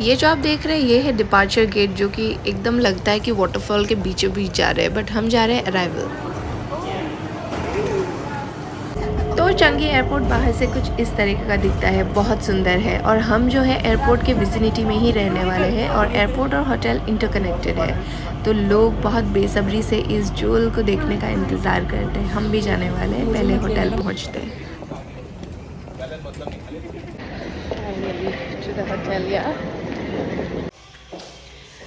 ये जो आप देख रहे हैं ये है डिपार्चर गेट, जो कि एकदम लगता है कि वाटरफॉल के बीचों बीच जा रहे हैं, बट हम जा रहे हैं अराइवल। तो चंगी एयरपोर्ट बाहर से कुछ इस तरीके का दिखता है, बहुत सुंदर है। और हम जो है एयरपोर्ट के विसिनिटी में ही रहने वाले हैं, और एयरपोर्ट और होटल इंटरकनेक्टेड है, तो लोग बहुत बेसब्री से इस जूल को देखने का इंतज़ार करते हैं। हम भी जाने वाले हैं, पहले होटल पहुंचते हैं। To the hotel, yeah.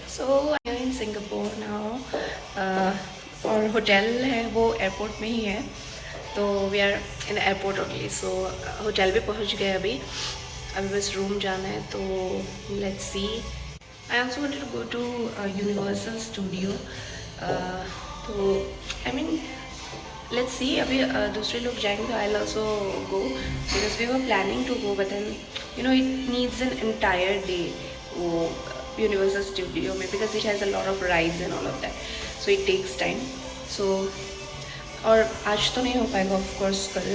So I'm in Singapore now. और होटल है वो एयरपोर्ट में ही है, तो we are in airport only. So hotel भी पहुंच गए अभी बस रूम जाना है, तो let's see. I also wanted to go to Universal Studio, तो आई मीन लेट्स सी। अभी दूसरे लोग जाएंगे तो I also go, because we were planning to go, but then you know it needs an entire day वो Universal Studio में, because it has a lot of rides and all of that, so it takes time. So और आज तो नहीं हो पाएगा, of course कल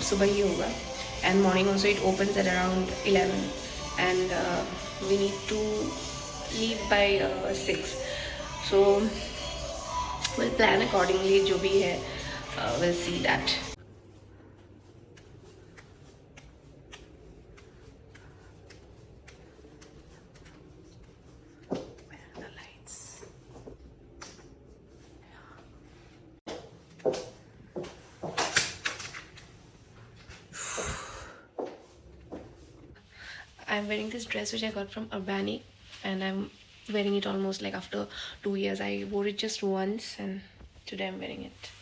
सुबह ही होगा, and morning also it opens at around 11 and we need to leave by 6, so will plan accordingly. जो भी है we'll see that. Where are the lights? I'm wearing this dress which I got from Urbani, and I'm wearing it almost like after 2 years. I wore it just once, and today I'm wearing it.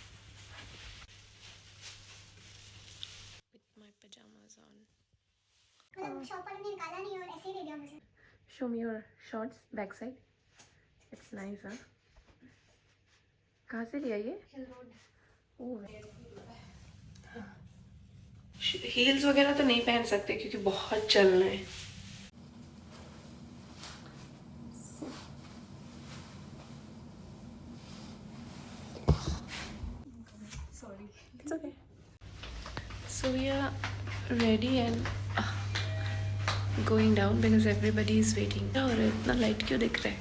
Show me your shorts back side. It's nice, huh? कहाँ से लिया ये? Heels वगैरह तो नहीं पहन सकते क्योंकि बहुत चलना है। Sorry. It's okay. So we are ready and going down because everybody is waiting. और इतना लाइट क्यों दिख रहा है?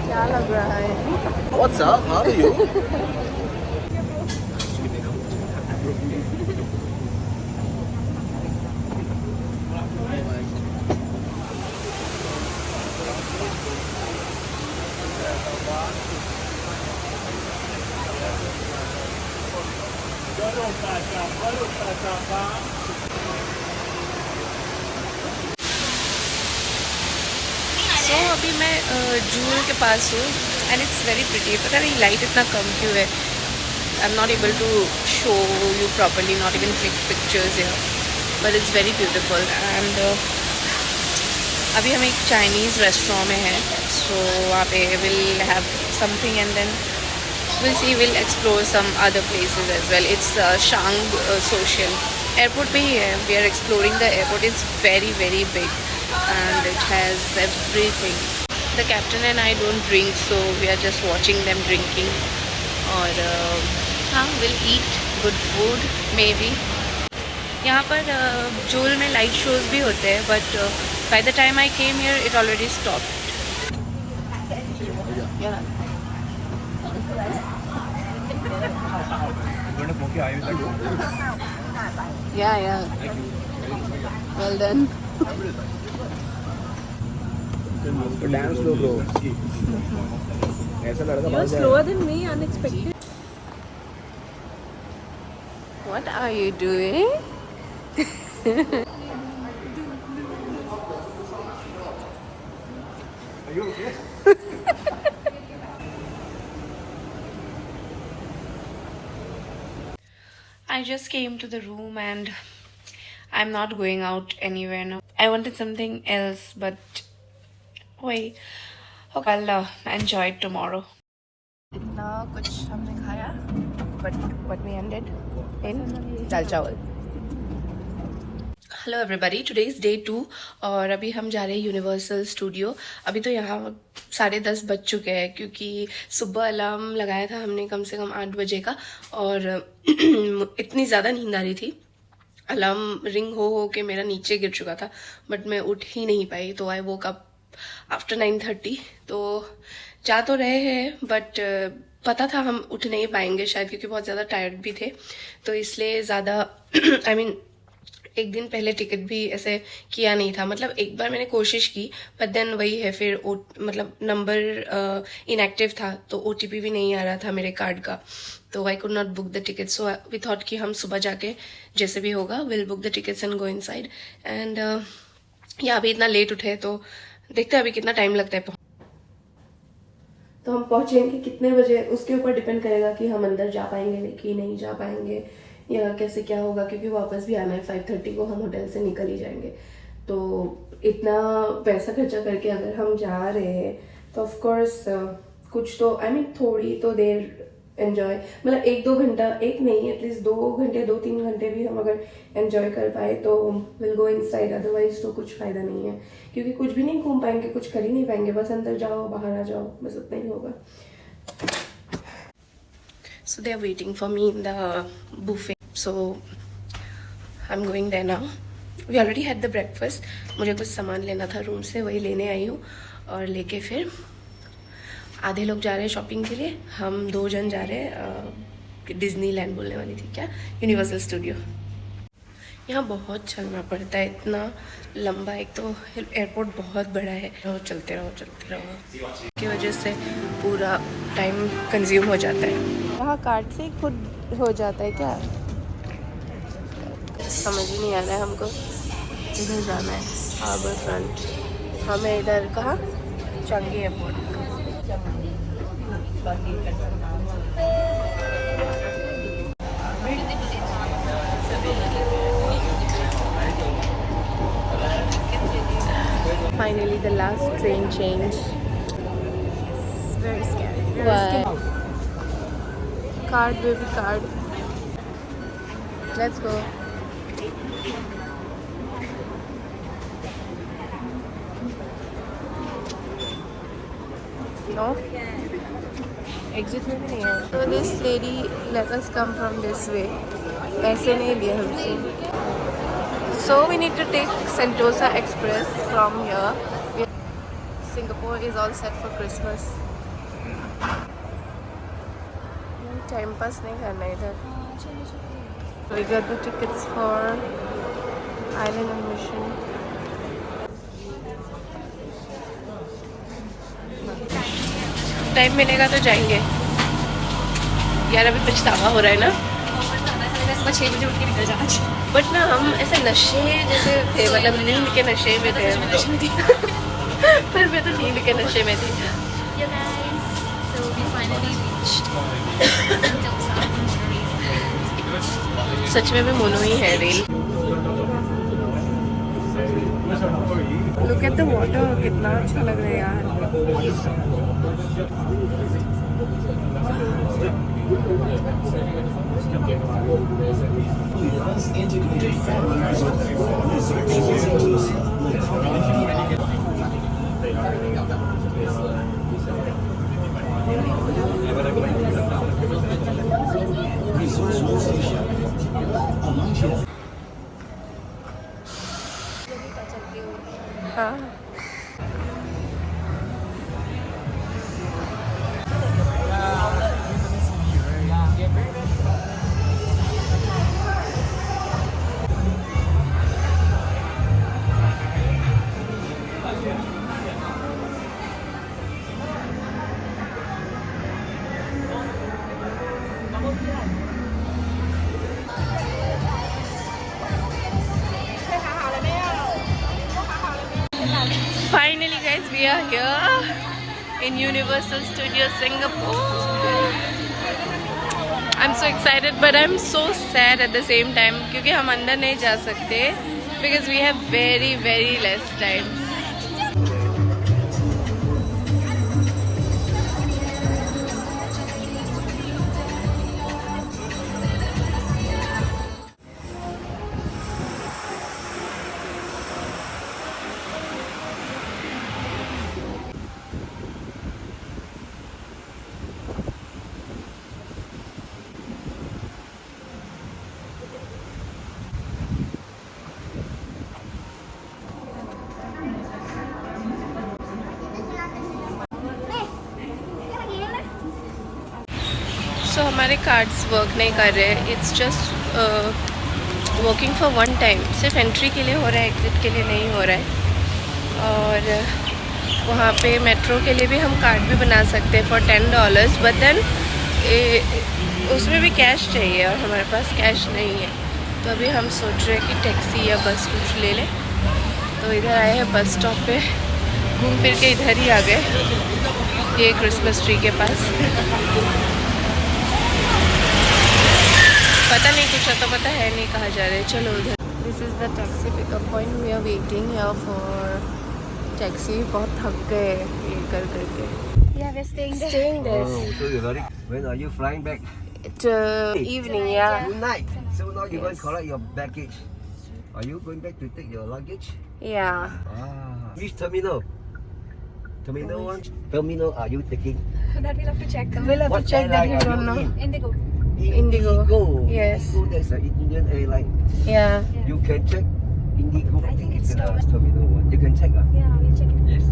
क्या लग रहा है? What's up? How are you? So अभी मैं जूल के पास हूँ एंड इट्स वेरी प्रिटी। पता नहीं लाइट इतना कम क्यों है। I am not able to show you properly, not even click pictures here, but it's very beautiful. And अभी हम एक चाइनीज़ रेस्टोरेंट में हैं, सो वहाँ पे will have something and then we'll see, we'll explore some other places as well. It's Shang Social airport पे ही है। We are exploring the airport. It's very very big and it has everything. The captain and I don't drink, so we are just watching them drinking. और हाँ, we'll eat good food maybe. यहाँ पर joule में light shows भी होते हैं, but by the time I came here it already stopped. Yeah. Well done. Damn slow, bro. ऐसा लड़का You're slower than me, unexpected. What are you doing? Are you okay? I just came to the room and I'm not going out anywhere now. I wanted something else, but wait, okay, I'll enjoy it tomorrow. इतना कुछ हमने खाया, but we ended in दाल चावल. Hello everybody, today is day 2 और अभी हम जा रहे हैं यूनिवर्सल स्टूडियो। अभी तो यहाँ 10:30 बज चुके हैं क्योंकि सुबह अलार्म लगाया था हमने कम से कम 8 बजे का और इतनी ज़्यादा नींद आ रही थी। अलार्म रिंग हो के मेरा नीचे गिर चुका था बट मैं उठ ही नहीं पाई, तो आई वोक अप आफ्टर 9:30। तो जा तो रहे हैं बट पता था हम उठ नहीं पाएंगे शायद, क्योंकि बहुत ज़्यादा टायर्ड भी थे, तो इसलिए ज़्यादा आई मीन एक दिन पहले टिकट भी ऐसे किया नहीं था। मतलब एक बार मैंने कोशिश की बट देन वही है, फिर मतलब नंबर इनएक्टिव था तो OTP भी नहीं आ रहा था मेरे कार्ड का, तो I could not book the ticket. So we thought कि हम सुबह जाके जैसे भी होगा will book the tickets and go inside. And या अभी इतना लेट उठे तो देखते हैं अभी कितना टाइम लगता है। तो हम पहुंचेंगे कितने बजे उसके ऊपर डिपेंड करेगा कि हम अंदर जा पाएंगे कि नहीं जा पाएंगे या कैसे क्या होगा, क्योंकि वापस भी आना है। 5:30 को हम होटल से निकल ही जाएंगे, तो इतना पैसा खर्चा करके अगर हम जा रहे हैं तो ऑफ कोर्स कुछ तो आई मीन थोड़ी तो देर एंजॉय, मतलब 1-2 घंटा, एक नहीं एटलीस्ट 2 घंटे 2-3 घंटे भी हम अगर एंजॉय कर पाए तो विल गो इनसाइड, अदरवाइज तो कुछ फायदा नहीं है क्योंकि कुछ भी नहीं घूम पाएंगे, कुछ कर ही नहीं पाएंगे। बस अंदर जाओ बाहर आ जाओ, बस उतना ही होगा। So they are waiting for me in the buffet. So I'm going there now. We already had the breakfast. मुझे कुछ सामान लेना था रूम से, वही लेने आई हूँ और लेके फिर आधे लोग जा रहे हैं शॉपिंग के लिए, हम 2 जन जा रहे हैं डिज्नीलैंड बोलने वाली थी क्या, यूनिवर्सल स्टूडियो। यहाँ बहुत चलना पड़ता है, इतना लंबा, एक तो एयरपोर्ट बहुत बड़ा है, चलते रहो की वजह से पूरा टाइम कंज्यूम हो जाता है। यहाँ कार्ड से खुद हो जाता है क्या, समझ ही नहीं आ रहा है हमको। इधर जाना है हार्बर फ्रंट, हमें इधर कहाँ, Changi airport. Finally, the last train change. It's very scary. What? Card, baby card. Let's go. No? Exit में भी नहीं है। So this lady let us come from this way. पैसे नहीं लिए हमसे। So we need to take Sentosa Express from here. Singapore is all set for Christmas. Time pass नहीं करना इधर. We got the tickets for Island of Mission. Time मिलेगा तो जाएंगे यार, अभी पछतावा हो रहा है ना। 6 बजे उठ के निकल जाना चाहिए। बट ना हम ऐसे नशे जैसे थे, मतलब नींद के नशे में थे पर मैं तो नींद के नशे में थी। You guys, so we finally reached Sentosa. सच में भी मोनो ही है rail. Look at the water, कितना अच्छा लग रहा है यार। हाँ Finally guys, we are here in Universal Studios Singapore. I'm so excited but I'm so sad at the same time क्योंकि हम अंदर नहीं जा सकते because we have very less time. सो हमारे कार्ड्स वर्क नहीं कर रहे हैं. It's just working for one time. सिर्फ एंट्री के लिए हो रहा है, एग्ज़िट के लिए नहीं हो रहा है. और वहाँ पे मेट्रो के लिए भी हम कार्ड भी बना सकते हैं फॉर $10. बट देन उसमें भी कैश चाहिए और हमारे पास कैश नहीं है. तो अभी हम सोच रहे हैं कि टैक्सी या बस कुछ ले लें. तो इधर आए हैं बस स्टॉप पे, घूम फिर के इधर ही आ गए, ये क्रिसमस ट्री के पास. पता नहीं कुछ तो पता है नहीं कहाँ जा रहे हैं. चलो उधर. This is the taxi pickup point. We are waiting here for taxi. बहुत थक गए ये कर करके. Yeah, we're staying there. Staying there. Oh, so you're very. When are you flying back? It's evening, yeah. Tonight. So now you're going Yes. to collect your baggage. Are you going back to take your luggage? Yeah. Which terminal? Terminal 1? Terminal are you taking? That we'll have to check. We'll have What to check that. airline We are don't you know. in? Indigo. Indigo. Yes. Indigo, that's an Indian airline. Yeah. You can check Indigo. I think it's Terminal 1. You can check. Yeah, we'll check it. Yes.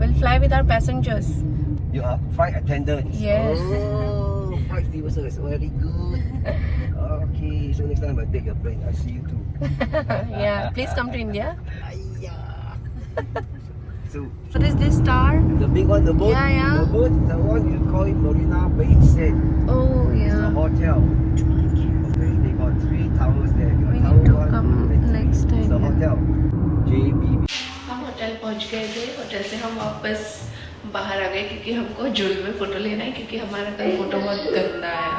We'll fly with our passengers. You are flight attendant. Yes. Oh, flight stewardess is very good. Okay, so next time I take your plane, I see you too. Yeah. Please come to India. Aiya. So What is this star? the big one, the boat. Yeah, yeah. The boat, the one you call it Marina Bay Sands. Oh It's a yeah. hotel. Okay, they got 3 towers there. You got We tower need to 1, come 2, and 3. next time, It's a yeah. hotel. JBB. हम hotel पहुंच गए थे. Hotel से हम वापस बाहर आ गए क्योंकि हमको जुल में फ़ोटो लेना है, क्योंकि हमारा कल फ़ोटो बहुत गंदा आया.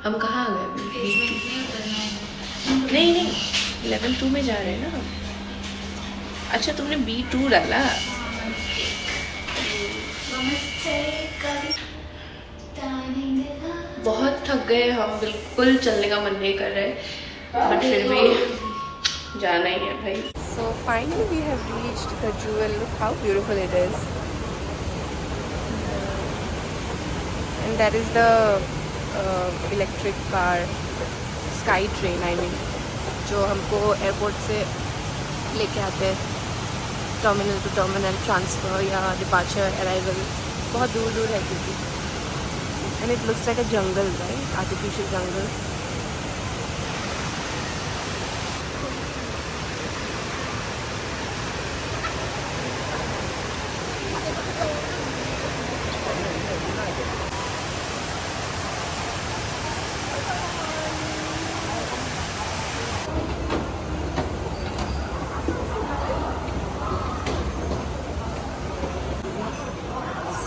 हम कहाँ आ गए अभी? नहीं नहीं, लेवल 2 में जा रहे हैं ना हम. अच्छा तुमने B2 डाला. बहुत थक गए हम, बिल्कुल चलने का मन नहीं कर रहे, बट फिर भी जाना ही है भाई. So finally we have reached the Jewel. Look how beautiful it is. And that is the electric car, Sky Train I mean, जो हमको एयरपोर्ट से लेके आते हैं टर्मिनल टू टर्मिनल, ट्रांसफ़र या डिपार्चर, अराइवल. बहुत दूर दूर है क्योंकि. And it looks like a jungle, right? Artificial jungle.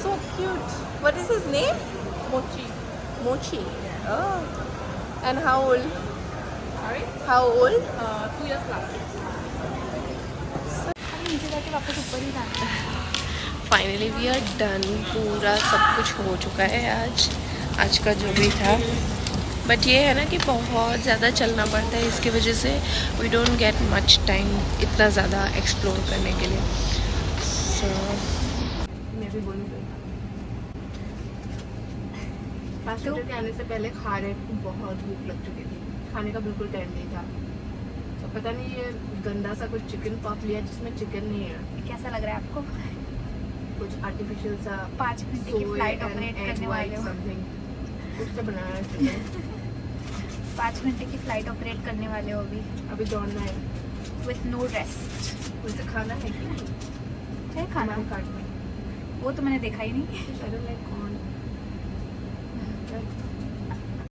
So cute. What is his name? Mochi. Mochi. Oh. And how old? Sorry? How old? 2 years plus. नीचे जाके वापस ऊपर ही जाना है. Finally we are done. पूरा सब कुछ हो चुका है आज का जो भी था. बट ये है ना कि बहुत ज़्यादा चलना पड़ता है, इसकी वजह से we don't get much time इतना ज़्यादा एक्सप्लोर करने के लिए. सो मैं भी बोलूँगी पास्टर के आने से पहले खा रहे थे, बहुत भूख लग चुकी थी. खाने का बिल्कुल टाइम नहीं था. तो पता नहीं ये गंदा सा कुछ चिकन पफ लिया जिसमें चिकन नहीं है. कैसा लग रहा है आपको? कुछ आर्टिफिशियल सा 5 घंटे की फ्लाइट ऑपरेट करने वाले हो. कुछ तो बनाया है. 5 घंटे की फ्लाइट ऑपरेट करने वाले हो अभी दौड़ना है विथ नो रेस्ट. कुछ खाना है कि नहीं? है खाना? काटना वो तो मैंने देखा ही नहीं. I don't like corn.